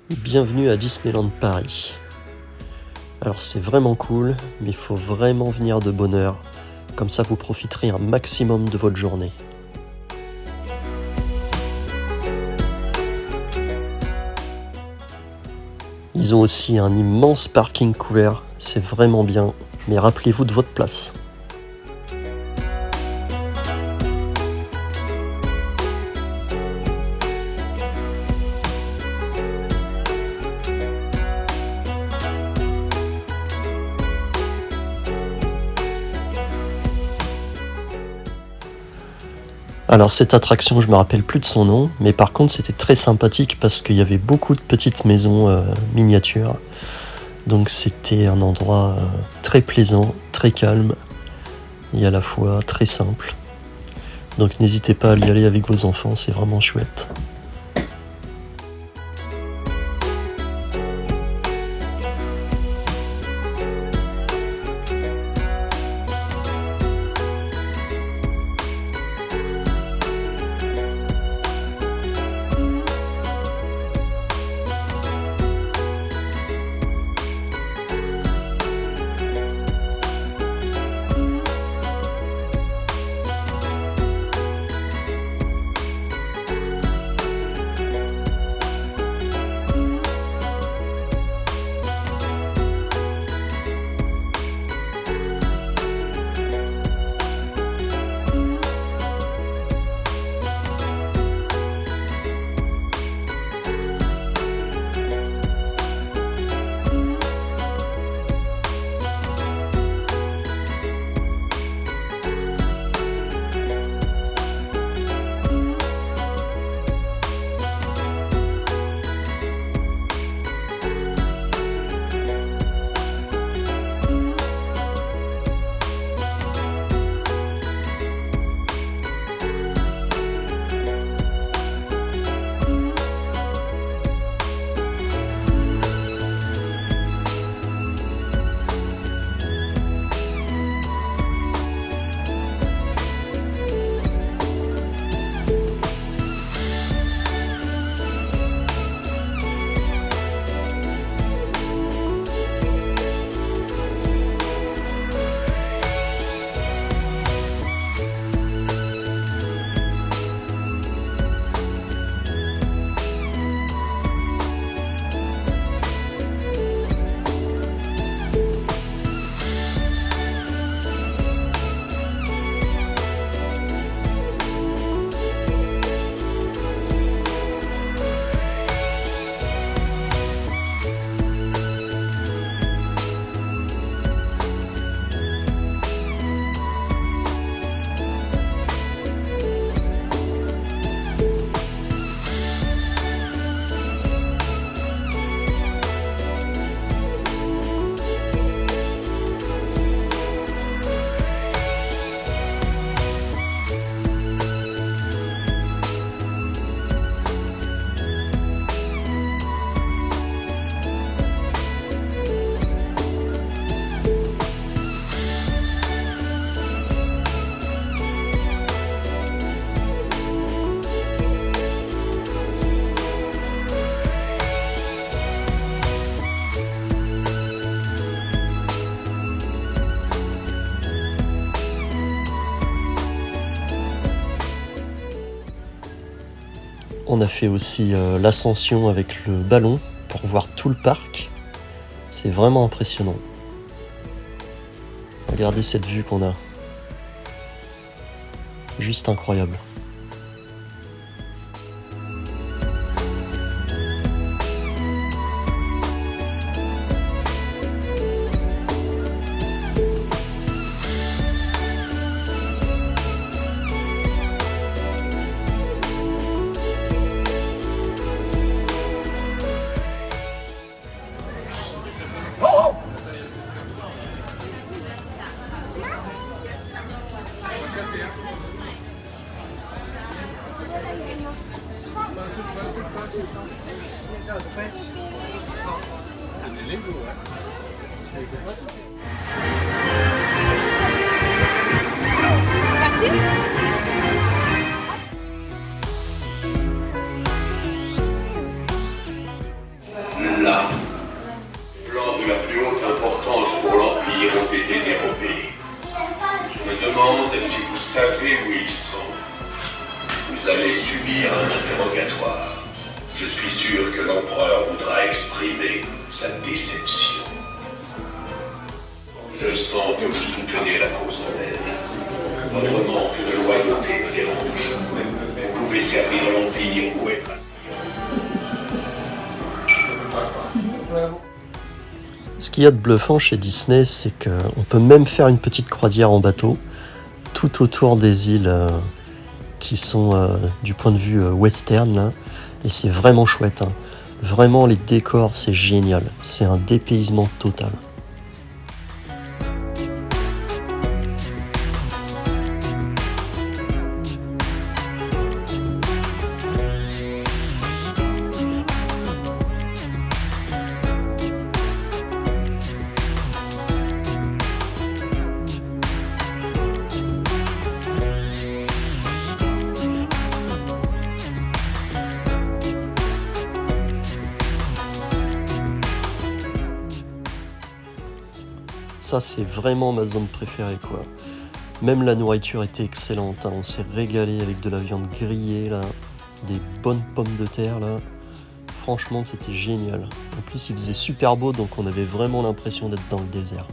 Bienvenue à Disneyland Paris. Alors c'est vraiment cool, mais il faut vraiment venir de bonne heure, comme ça vous profiterez un maximum de votre journée. Ils ont aussi un immense parking couvert, c'est vraiment bien, mais rappelez-vous de votre place. Alors cette attraction, je me rappelle plus de son nom, mais par contre c'était très sympathique parce qu'il y avait beaucoup de petites maisons miniatures. Donc c'était un endroit très plaisant, très calme et à la fois très simple. Donc n'hésitez pas à y aller avec vos enfants, c'est vraiment chouette. On a fait aussi l'ascension avec le ballon pour voir tout le parc. C'est vraiment impressionnant. Regardez cette vue qu'on a. Juste incroyable. Je suis sûr que l'empereur voudra exprimer sa déception. Je sens que vous soutenez la cause romaine. Votre manque de loyauté me dérange. Vous pouvez servir l'Empire ou être... Ce qu'il y a de bluffant chez Disney, c'est qu'on peut même faire une petite croisière en bateau, tout autour des îles qui sont du point de vue western, là, et c'est vraiment chouette. Hein. Vraiment, les décors, c'est génial. C'est un dépaysement total. Ça, c'est vraiment ma zone préférée, quoi. Même la nourriture était excellente, hein. On s'est régalé avec de la viande grillée, là, des bonnes pommes de terre, là. Franchement, c'était génial. En plus, il faisait super beau, donc on avait vraiment l'impression d'être dans le désert.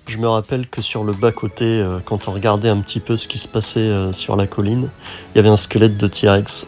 Je me rappelle que sur le bas-côté, quand on regardait un petit peu ce qui se passait sur la colline, il y avait un squelette de T-Rex.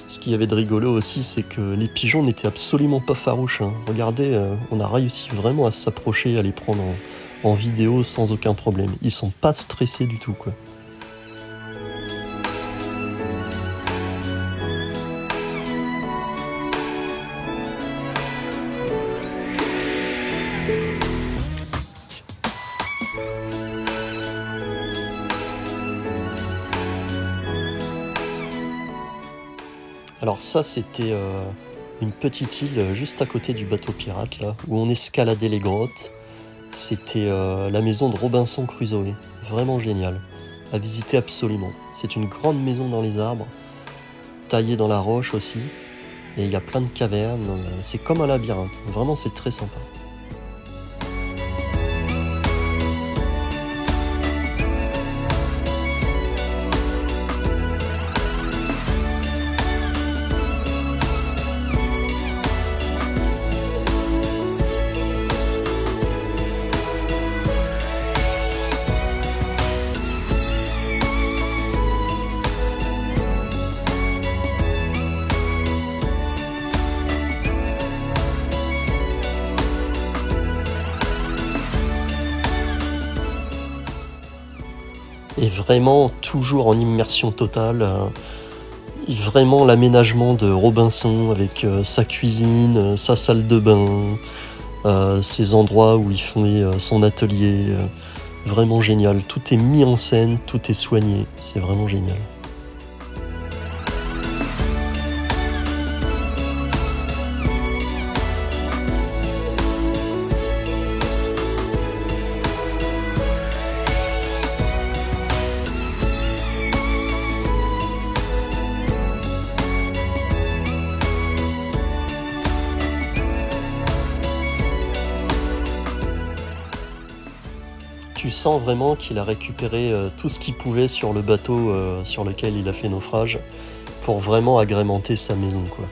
Ce qu'il y avait de rigolo aussi, c'est que les pigeons n'étaient absolument pas farouches. Hein. Regardez, on a réussi vraiment à s'approcher, à les prendre en vidéo sans aucun problème. Ils sont pas stressés du tout, quoi. Alors ça, c'était une petite île juste à côté du bateau pirate, là, où on escaladait les grottes. C'était la maison de Robinson Crusoe. Vraiment génial. À visiter absolument. C'est une grande maison dans les arbres, taillée dans la roche aussi. Et il y a plein de cavernes. C'est comme un labyrinthe. Vraiment, c'est très sympa. Et vraiment toujours en immersion totale. Vraiment l'aménagement de Robinson avec sa cuisine, sa salle de bain, ses endroits où il fait son atelier. Vraiment génial. Tout est mis en scène, tout est soigné. C'est vraiment génial. Tu sens vraiment qu'il a récupéré tout ce qu'il pouvait sur le bateau sur lequel il a fait naufrage pour vraiment agrémenter sa maison, quoi.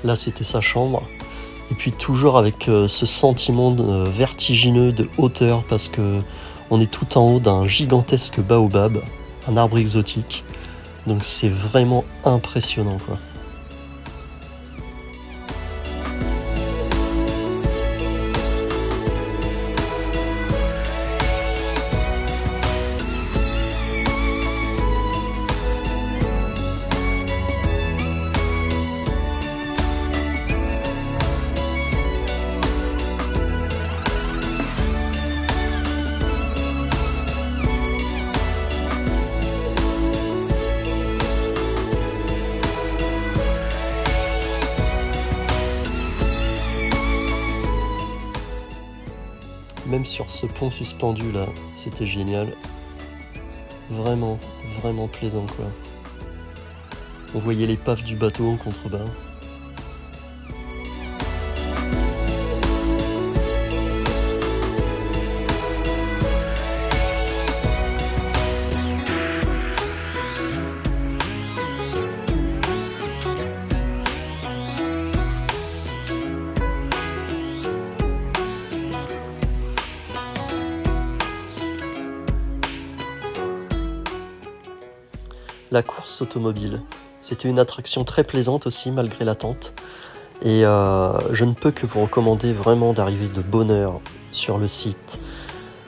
Là, c'était sa chambre. Et puis toujours avec ce sentiment vertigineux de hauteur parce que on est tout en haut d'un gigantesque baobab, un arbre exotique. Donc c'est vraiment impressionnant, quoi. Même sur ce pont suspendu là, c'était génial. Vraiment, vraiment plaisant, quoi. On voyait l'épave du bateau en contrebas. La course automobile, c'était une attraction très plaisante aussi malgré l'attente. Et je ne peux que vous recommander vraiment d'arriver de bonne heure sur le site.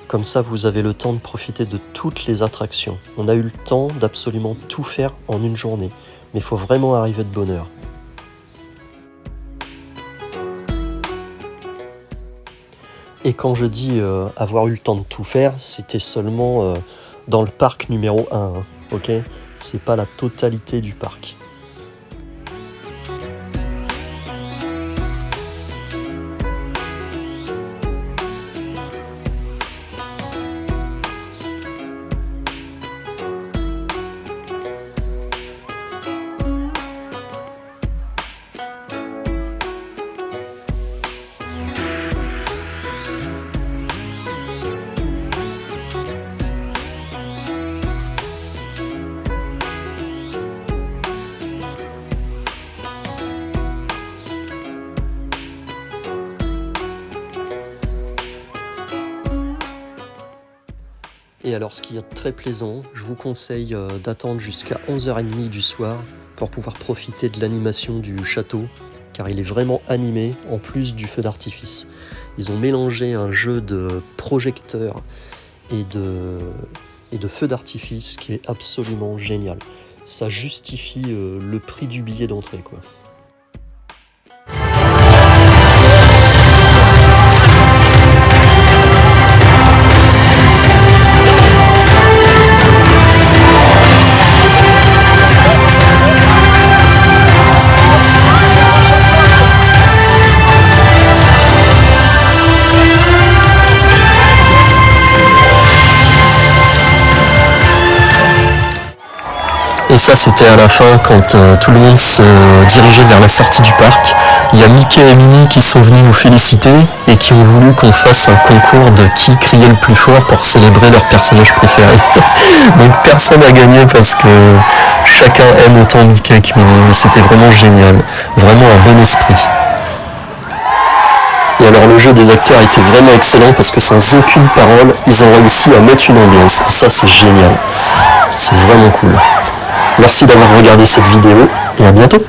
Comme ça, vous avez le temps de profiter de toutes les attractions. On a eu le temps d'absolument tout faire en une journée. Mais il faut vraiment arriver de bonne heure. Et quand je dis avoir eu le temps de tout faire, c'était seulement dans le parc numéro 1, hein, ok ? C'est pas la totalité du parc. Et alors, ce qu'il y a de très plaisant, je vous conseille d'attendre jusqu'à 11h30 du soir pour pouvoir profiter de l'animation du château, car il est vraiment animé en plus du feu d'artifice. Ils ont mélangé un jeu de projecteurs et de feux d'artifice qui est absolument génial. Ça justifie le prix du billet d'entrée, quoi. Et ça, c'était à la fin, quand tout le monde se dirigeait vers la sortie du parc. Il y a Mickey et Minnie qui sont venus nous féliciter et qui ont voulu qu'on fasse un concours de qui criait le plus fort pour célébrer leur personnage préféré. Donc personne n'a gagné parce que chacun aime autant Mickey que Minnie, mais c'était vraiment génial, vraiment un bon esprit. Et alors le jeu des acteurs était vraiment excellent parce que sans aucune parole, ils ont réussi à mettre une ambiance. Ça, c'est génial. C'est vraiment cool. Merci d'avoir regardé cette vidéo et à bientôt.